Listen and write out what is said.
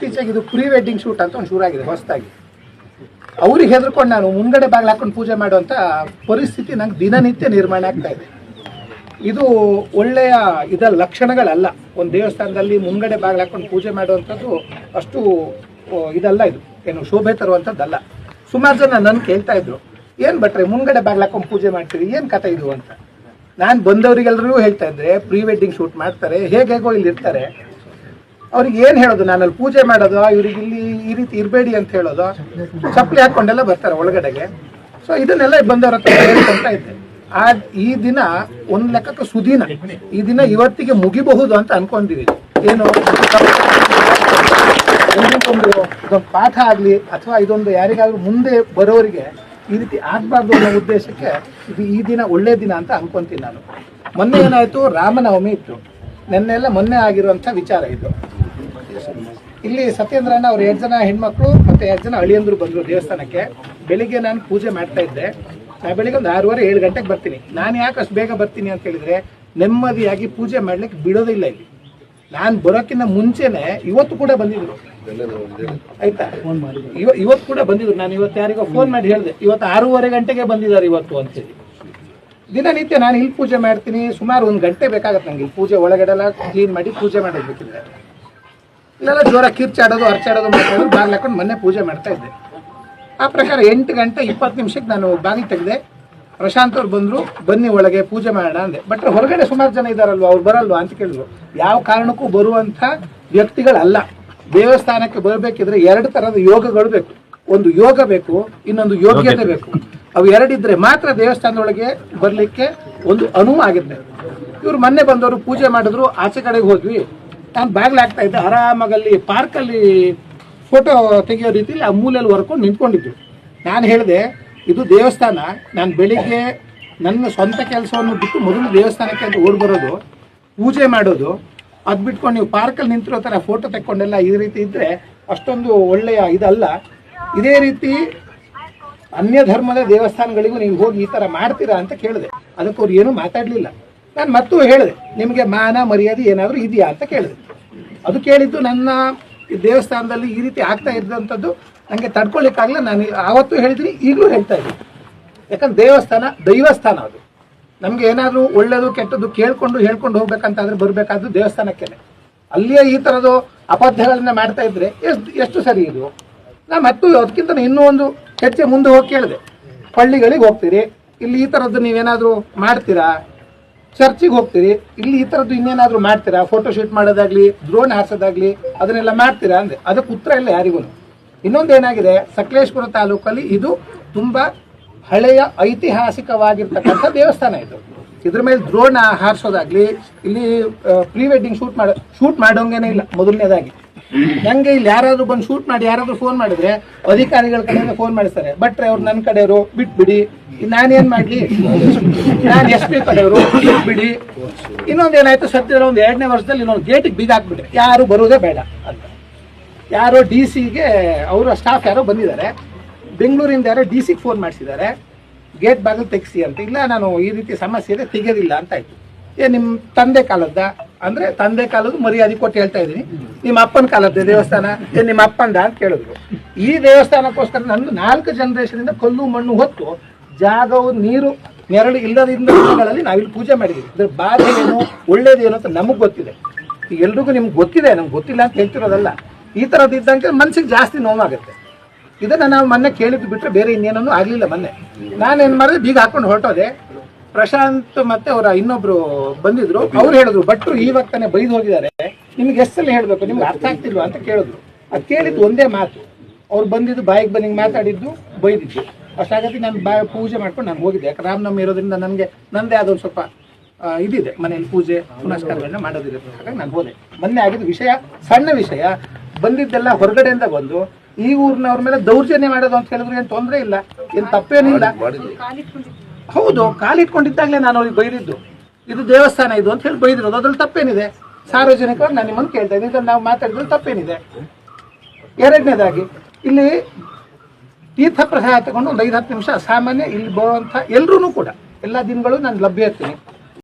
ಇತ್ತೀಚೆಗೆ ಇದು pre wedding shoot ಅಂತ ಒಂದು ಶುರುವಾಗಿದೆ ಹೊಸದಾಗಿ. ಅವ್ರಿಗೆ ಹೆದರ್ಕೊಂಡು ನಾನು ಮುಂಗಡೆ ಬಾಗಿಲು ಹಾಕೊಂಡು ಪೂಜೆ ಮಾಡುವಂಥ ಪರಿಸ್ಥಿತಿ ನಂಗೆ ದಿನನಿತ್ಯ ನಿರ್ಮಾಣ ಆಗ್ತಾ ಇದೆ. ಇದು ಒಳ್ಳೆಯ ಲಕ್ಷಣಗಳಲ್ಲ. ಒಂದು ದೇವಸ್ಥಾನದಲ್ಲಿ ಮುಂಗಡೆ ಬಾಗಿಲು ಹಾಕೊಂಡು ಪೂಜೆ ಮಾಡುವಂಥದ್ದು ಅಷ್ಟು ಇದಲ್ಲ, ಇದು ಏನು ಶೋಭೆ ತರುವಂಥದ್ದಲ್ಲ. ಸುಮಾರು ಜನ ನನ್ನ ಕೇಳ್ತಾ ಇದ್ರು, ಏನು ಭಟ್ರೆ ಮುಂಗಡೆ ಬಾಗಿಲು ಹಾಕೊಂಡು ಪೂಜೆ ಮಾಡ್ತೀರಿ, ಏನು ಕಥೆ ಇದು ಅಂತ. ನಾನು ಬಂದವರಿಗೆಲ್ಲರಿಗೂ ಹೇಳ್ತಾ ಇದ್ದೆ, ಪ್ರೀ ವೆಡ್ಡಿಂಗ್ ಶೂಟ್ ಮಾಡ್ತಾರೆ, ಹೇಗೇಗೋ ಇಲ್ಲಿ ಇರ್ತಾರೆ, ಅವ್ರಿಗೆ ಏನು ಹೇಳೋದು, ನಾನಲ್ಲಿ ಪೂಜೆ ಮಾಡೋದು, ಇವ್ರಿಗೆ ಇಲ್ಲಿ ಈ ರೀತಿ ಇರಬೇಡಿ ಅಂತ ಹೇಳೋದು, ಚಪ್ಪಲಿ ಹಾಕ್ಕೊಂಡೆಲ್ಲ ಬರ್ತಾರೆ ಒಳಗಡೆಗೆ. ಸೊ ಇದನ್ನೆಲ್ಲ ಬಂದವ್ರ ಹತ್ರ ಹೇಳ್ಕೊಂತ ಇದ್ದೆ. ಈ ದಿನ ಒಂದು ಲೆಕ್ಕಕ್ಕೆ ಸುದಿನ, ಈ ದಿನ ಇವತ್ತಿಗೆ ಮುಗಿಬಹುದು ಅಂತ ಅನ್ಕೊಂಡಿದ್ದೀನಿ. ಏನು ಇದೊಂದು ಪಾಠ ಆಗಲಿ ಅಥವಾ ಇದೊಂದು ಯಾರಿಗಾದ್ರೂ ಮುಂದೆ ಬರೋರಿಗೆ ಈ ರೀತಿ ಆಗಬಾರ್ದು ಅನ್ನೋ ಉದ್ದೇಶಕ್ಕೆ ಇದು ಈ ದಿನ ಒಳ್ಳೆ ದಿನ ಅಂತ ಅನ್ಕೊಂತೀನಿ ನಾನು. ಮೊನ್ನೆ ಏನಾಯಿತು, ರಾಮನವಮಿ ಇತ್ತು, ನೆನ್ನೆಲ್ಲ ಮೊನ್ನೆ ಆಗಿರುವಂಥ ವಿಚಾರ ಇದು. ಇಲ್ಲಿ ಸತ್ಯೇಂದ್ರಣ್ಣ ಅವ್ರು 2 ಜನ ಹೆಣ್ಮಕ್ಳು ಮತ್ತು 2 ಜನ ಅಳಿಯಂದ್ರು ಬಂದರು ದೇವಸ್ಥಾನಕ್ಕೆ. ಬೆಳಿಗ್ಗೆ ನಾನು ಪೂಜೆ ಮಾಡ್ತಾ ಇದ್ದೆ. ನಾನು ಬೆಳಿಗ್ಗೆ ಒಂದು 6:30-7 ಗಂಟೆಗೆ ಬರ್ತೀನಿ. ನಾನು ಯಾಕೆ ಅಷ್ಟು ಬೇಗ ಬರ್ತೀನಿ ಅಂತ ಹೇಳಿದರೆ, ನೆಮ್ಮದಿಯಾಗಿ ಪೂಜೆ ಮಾಡ್ಲಿಕ್ಕೆ ಬಿಡೋದಿಲ್ಲ ಇಲ್ಲಿ. ನಾನು ಬರೋಕ್ಕಿಂತ ಮುಂಚೆನೆ ಇವತ್ತು ಕೂಡ ಬಂದಿದ್ರು, ಆಯ್ತಾ, ಇವತ್ತು ಕೂಡ ಬಂದಿದ್ರು. ನಾನು ಇವತ್ತು ಯಾರಿಗೋ ಫೋನ್ ಮಾಡಿ ಹೇಳಿದೆ, ಇವತ್ತು 6:30 ಗಂಟೆಗೆ ಬಂದಿದ್ದಾರೆ ಇವತ್ತು ಅಂತೇಳಿ. ದಿನನಿತ್ಯ ನಾನು ಇಲ್ಲಿ ಪೂಜೆ ಮಾಡ್ತೀನಿ. ಸುಮಾರು 1 ಗಂಟೆ ಬೇಕಾಗತ್ತೆ ನನಗೆ ಇಲ್ಲಿ ಪೂಜೆ ಒಳಗಡೆ ಎಲ್ಲ ಕ್ಲೀನ್ ಮಾಡಿ ಪೂಜೆ ಮಾಡಬೇಕಿದ್ರೆ. ಇಲ್ಲೆಲ್ಲ ಜೋರ ಕಿರ್ಚಾಡೋದು ಅರ್ಚಾಡೋದು ಮಾಡ್ಕೊಂಡು ಬಾಗಿಲು ಹಾಕೊಂಡು ಮೊನ್ನೆ ಪೂಜೆ ಮಾಡ್ತಾ ಇದ್ದೆ. ಆ ಪ್ರಕಾರ 8:20 ನಾನು ಬಾಗಿಲು ತೆಗೆದೆ. ಪ್ರಶಾಂತ್ ಅವ್ರು ಬಂದರು, ಬನ್ನಿ ಒಳಗೆ ಪೂಜೆ ಮಾಡೋಣ ಅಂದೆ. ಬಟ್ ಹೊರಗಡೆ ಸುಮಾರು ಜನ ಇದ್ದಾರಲ್ವ, ಅವ್ರು ಬರಲ್ವಾ ಅಂತ ಕೇಳಿದ್ರು. ಯಾವ ಕಾರಣಕ್ಕೂ ಬರುವಂಥ ವ್ಯಕ್ತಿಗಳಲ್ಲ. ದೇವಸ್ಥಾನಕ್ಕೆ ಬರಬೇಕಿದ್ರೆ 2 ಥರದ ಯೋಗಗಳು ಬೇಕು. ಒಂದು ಯೋಗ ಬೇಕು, ಇನ್ನೊಂದು ಯೋಗ್ಯತೆ ಬೇಕು. ಅವು 2 ಇದ್ರೆ ಮಾತ್ರ ದೇವಸ್ಥಾನದೊಳಗೆ ಬರಲಿಕ್ಕೆ ಒಂದು ಅನುವು ಆಗುತ್ತೆ. ಇವ್ರು ಮೊನ್ನೆ ಬಂದವರು ಪೂಜೆ ಮಾಡಿದ್ರು, ಆಚೆ ಕಡೆಗೆ ಹೋದ್ವಿ. ನಾನು ಬಾಗಿಲು ಹಾಕ್ತಾ ಇದ್ದೆ, ಆರಾಮಾಗಲ್ಲಿ ಪಾರ್ಕಲ್ಲಿ ಫೋಟೋ ತೆಗೆಯೋ ರೀತಿಯಲ್ಲಿ ಆ ಮೂಲೆಯಲ್ಲಿ ಹೊರ್ಕೊಂಡು ನಿಂತ್ಕೊಂಡಿದ್ದು. ನಾನು ಹೇಳಿದೆ, ಇದು ದೇವಸ್ಥಾನ. ನಾನು ಬೆಳಿಗ್ಗೆ ನನ್ನ ಸ್ವಂತ ಕೆಲಸವನ್ನು ಬಿಟ್ಟು ಮೊದಲು ದೇವಸ್ಥಾನಕ್ಕೆ ಅಂತ ಓಡಿ ಬರೋದು, ಪೂಜೆ ಮಾಡೋದು. ಅದು ಬಿಟ್ಕೊಂಡು ನೀವು ಪಾರ್ಕಲ್ಲಿ ನಿಂತಿರೋ ಥರ ಫೋಟೋ ತೆಕ್ಕೊಂಡೆಲ್ಲ ಈ ರೀತಿ ಇದ್ದರೆ ಅಷ್ಟೊಂದು ಒಳ್ಳೆಯ ಇದಲ್ಲ. ಇದೇ ರೀತಿ ಅನ್ಯ ಧರ್ಮದ ದೇವಸ್ಥಾನಗಳಿಗೂ ನೀವು ಹೋಗಿ ಈ ಥರ ಮಾಡ್ತೀರಾ ಅಂತ ಕೇಳಿದೆ. ಅದಕ್ಕೆ ಅವ್ರು ಏನೂ ಮಾತಾಡಲಿಲ್ಲ. ನಾನು ಮತ್ತೂ ಹೇಳಿದೆ, ನಿಮಗೆ ಮಾನ ಮರ್ಯಾದೆ ಏನಾದರೂ ಇದೆಯಾ ಅಂತ ಕೇಳಿದೆ. ಅದು ಕೇಳಿದ್ದು ನನ್ನ ದೇವಸ್ಥಾನದಲ್ಲಿ ಈ ರೀತಿ ಆಗ್ತಾ ಇದ್ದಂಥದ್ದು ನನಗೆ ತಡ್ಕೊಳ್ಳಿಕ್ಕಾಗಲ್ಲ. ನಾನು ಆವತ್ತೂ ಹೇಳಿದ್ದೀನಿ, ಈಗಲೂ ಹೇಳ್ತಾ ಇದ್ದೀನಿ. ಯಾಕಂದ್ರೆ ದೇವಸ್ಥಾನ ದೈವಸ್ಥಾನ. ಅದು ನಮಗೆ ಏನಾದರೂ ಒಳ್ಳೆಯದು ಕೆಟ್ಟದ್ದು ಹೇಳ್ಕೊಂಡು ಹೋಗ್ಬೇಕಂತಾದ್ರೆ ಬರಬೇಕಾದ್ದು ದೇವಸ್ಥಾನಕ್ಕೆ. ಅಲ್ಲಿಯೇ ಈ ಥರದ್ದು ಅಪಧ್ಯಗಳನ್ನ ಮಾಡ್ತಾ ಇದ್ರೆ ಎಷ್ಟು ಸರಿ ಇದು? ನಾನು ಮತ್ತು ಅದಕ್ಕಿಂತ ಇನ್ನೂ ಒಂದು ಹೆಜ್ಜೆ ಮುಂದೆ ಹೋಗಿ ಕೇಳಿದೆ, ಪಳ್ಳಿಗಳಿಗೆ ಹೋಗ್ತೀರಿ, ಇಲ್ಲಿ ಈ ಥರದ್ದು ನೀವೇನಾದರೂ ಮಾಡ್ತೀರಾ? ಚರ್ಚಿಗೆ ಹೋಗ್ತೀರಿ, ಇಲ್ಲಿ ಈ ಥರದ್ದು ಇನ್ನೇನಾದರೂ ಮಾಡ್ತೀರಾ? ಫೋಟೋ ಶೂಟ್ ಮಾಡೋದಾಗ್ಲಿ, ಡ್ರೋನ್ ಹಾರಿಸೋದಾಗ್ಲಿ ಅದನ್ನೆಲ್ಲ ಮಾಡ್ತೀರಾ ಅಂದೆ. ಅದಕ್ಕೆ ಉತ್ತರ ಇಲ್ಲ ಯಾರಿಗೂ. ಇನ್ನೊಂದು ಏನಾಗಿದೆ, ಸಕಲೇಶಪುರ ತಾಲೂಕಲ್ಲಿ ಇದು ತುಂಬ ಹಳೆಯ ಐತಿಹಾಸಿಕವಾಗಿರ್ತಕ್ಕಂಥ ದೇವಸ್ಥಾನ. ಇದ್ರ ಮೇಲೆ ಡ್ರೋನ್ ಹಾರಿಸೋದಾಗ್ಲಿ, ಇಲ್ಲಿ ಪ್ರೀ ವೆಡ್ಡಿಂಗ್ ಶೂಟ್ ಮಾಡೋಂಗೇನೆ ಇಲ್ಲ. ಮೊದಲನೇದಾಗಿ ನನಗೆ ಇಲ್ಲಿ ಯಾರಾದರೂ ಬಂದು ಶೂಟ್ ಮಾಡಿ ಯಾರಾದರೂ ಫೋನ್ ಮಾಡಿದ್ರೆ ಅಧಿಕಾರಿಗಳ ಕಡೆಯಿಂದ ಫೋನ್ ಮಾಡಿಸ್ತಾರೆ, ಬಟ್ರೆ ಅವ್ರು ನನ್ನ ಕಡೆಯವರು ಬಿಟ್ಬಿಡಿ, ನಾನೇನು ಮಾಡಲಿ, ನಾನು SP ಕಡೆಯವರು ಬಿಟ್ಬಿಡಿ. ಇನ್ನೊಂದು ಏನಾಯ್ತು, ಸದ್ಯದಲ್ಲಿ ಒಂದು 2ನೇ ವರ್ಷದಲ್ಲಿ ಇನ್ನೊಂದು ಗೇಟಿಗೆ ಬೀಗ ಹಾಕ್ಬಿಟ್ರೆ ಯಾರು ಬರೋದೇ ಬೇಡ ಅಂತ. ಯಾರೋ DC-ಗೆ ಅವರ ಸ್ಟಾಫ್ ಯಾರೋ ಬಂದಿದ್ದಾರೆ, ಬೆಂಗಳೂರಿಂದ ಯಾರೋ DC-ಗೆ ಫೋನ್ ಮಾಡಿಸಿದ್ದಾರೆ, ಗೇಟ್ ಬಾಗಿಲು ತೆಗಿಸಿ ಅಂತ. ಇಲ್ಲ, ನಾನು ಈ ರೀತಿ ಸಮಸ್ಯೆ ಇದೆ, ತೆಗೆಯೋದಿಲ್ಲ ಅಂತ ಆಯ್ತು. ನಿಮ್ಮ ತಂದೆ ಕಾಲದ ಅಂದರೆ ತಂದೆ ಕಾಲದ ಮರ್ಯಾದೆ ಕೊಟ್ಟು ಹೇಳ್ತಾ ಇದ್ದೀನಿ, ನಿಮ್ಮ ಅಪ್ಪನ ಕಾಲದ ದೇವಸ್ಥಾನ ನಿಮ್ಮ ಅಪ್ಪಂದ ಅಂತ ಕೇಳಿದ್ರು. ಈ ದೇವಸ್ಥಾನಕ್ಕೋಸ್ಕರ ನಂದು 4 ಜನರೇಷನಿಂದ ಕಲ್ಲು ಮಣ್ಣು ಹೊತ್ತು ಜಾಗವು ನೀರು ನೆರಳು ಇಲ್ಲದಿಂದಗಳಲ್ಲಿ ನಾವಿಲ್ಲಿ ಪೂಜೆ ಮಾಡಿದ್ದೀವಿ. ಇದ್ರ ಬಾಧೆ ಏನು ಒಳ್ಳೇದೇನು ಅಂತ ನಮಗೆ ಗೊತ್ತಿದೆ. ಈಗ ಎಲ್ರಿಗೂ ನಿಮ್ಗೆ ಗೊತ್ತಿದೆ, ನಮ್ಗೆ ಗೊತ್ತಿಲ್ಲ ಅಂತ ಹೇಳ್ತಿರೋದಲ್ಲ. ಈ ಥರದ್ದು ಇದ್ದಂಗೆ ಮನ್ಸಿಗೆ ಜಾಸ್ತಿ ನೋವಾಗುತ್ತೆ. ಇದನ್ನು ನಾವು ಮೊನ್ನೆ ಕೇಳಿದ್ದು ಬಿಟ್ಟರೆ ಬೇರೆ ಇನ್ನೇನೂ ಆಗಲಿಲ್ಲ. ಮೊನ್ನೆ ನಾನೇನು ಮಾಡಿದೆ, ಬೀಗ ಹಾಕೊಂಡು ಹೊರಟೋದೆ. ಪ್ರಶಾಂತ್ ಮತ್ತೆ ಅವರ ಇನ್ನೊಬ್ರು ಬಂದಿದ್ರು, ಅವ್ರು ಹೇಳಿದ್ರು, ಭಟ್ರು ಇವತ್ತಾನೆ ಬೈದು ಹೋಗಿದ್ದಾರೆ, ನಿಮ್ಗೆ ಎಷ್ಟು ಸಲ ಹೇಳಬೇಕು, ನಿಮ್ಗೆ ಅರ್ಥ ಆಗ್ತಿಲ್ವಾ ಅಂತ ಕೇಳಿದ್ರು. ಅದು ಕೇಳಿದ್ದು ಒಂದೇ ಮಾತು. ಅವ್ರು ಬಂದಿದ್ದು ಬಾಯಿಗೆ ಬಂದಿಂಗೆ ಮಾತಾಡಿದ್ದು, ಬೈದಿದ್ದು ಅಷ್ಟಾಗತಿ. ನಾನು ಪೂಜೆ ಮಾಡ್ಕೊಂಡು ನಾನು ಹೋಗಿದ್ದೆ. ಯಾಕೆ ರಾಮನವಮಿ ಇರೋದ್ರಿಂದ ನನಗೆ ನಂದೇ ಅದೊಂದು ಸ್ವಲ್ಪ ಇದಿದೆ, ಮನೆಯಲ್ಲಿ ಪೂಜೆ ಪುನಸ್ಕಾರಗಳನ್ನ ಮಾಡೋದಿದೆ. ಹಾಗಾಗಿ ನಾನು ಹೋದೆ. ಮೊನ್ನೆ ಆಗಿದ್ದು ವಿಷಯ ಸಣ್ಣ ವಿಷಯ. ಬಂದಿದ್ದೆಲ್ಲ ಹೊರಗಡೆಯಿಂದ ಬಂದು ಈ ಊರಿನವ್ರ ಮೇಲೆ ದೌರ್ಜನ್ಯ ಮಾಡೋದು ಅಂತ ಹೇಳಿದ್ರು ಏನು ತೊಂದರೆ ಇಲ್ಲ, ಏನು ತಪ್ಪೇನಿಲ್ಲ. ಹೌದು, ಕಾಲಿಟ್ಕೊಂಡಿದ್ದಾಗಲೇ ನಾನು ಅವ್ರಿಗೆ ಬೈದಿದ್ದು, ಇದು ದೇವಸ್ಥಾನ ಇದು ಅಂತ ಹೇಳಿ ಬೈದಿರೋದು. ಅದ್ರಲ್ಲಿ ತಪ್ಪೇನಿದೆ? ಸಾರ್ವಜನಿಕವಾಗಿ ನಾನು ನಿಮ್ಮನ್ನು ಕೇಳ್ತಾ ಇದ್ದೀನಿ, ಇದನ್ನು ನಾವು ಮಾತಾಡಿದ್ರಲ್ಲಿ ತಪ್ಪೇನಿದೆ? 2ನೇದಾಗಿ, ಇಲ್ಲಿ ತೀರ್ಥ ಪ್ರಸಾದ ತಗೊಂಡು ಒಂದು 5-10 ನಿಮಿಷ ಸಾಮಾನ್ಯ ಇಲ್ಲಿ ಬರುವಂಥ ಎಲ್ಲರೂ ಕೂಡ ಎಲ್ಲ ದಿನಗಳು ನಾನು ಲಭ್ಯ ಇರ್ತೀನಿ.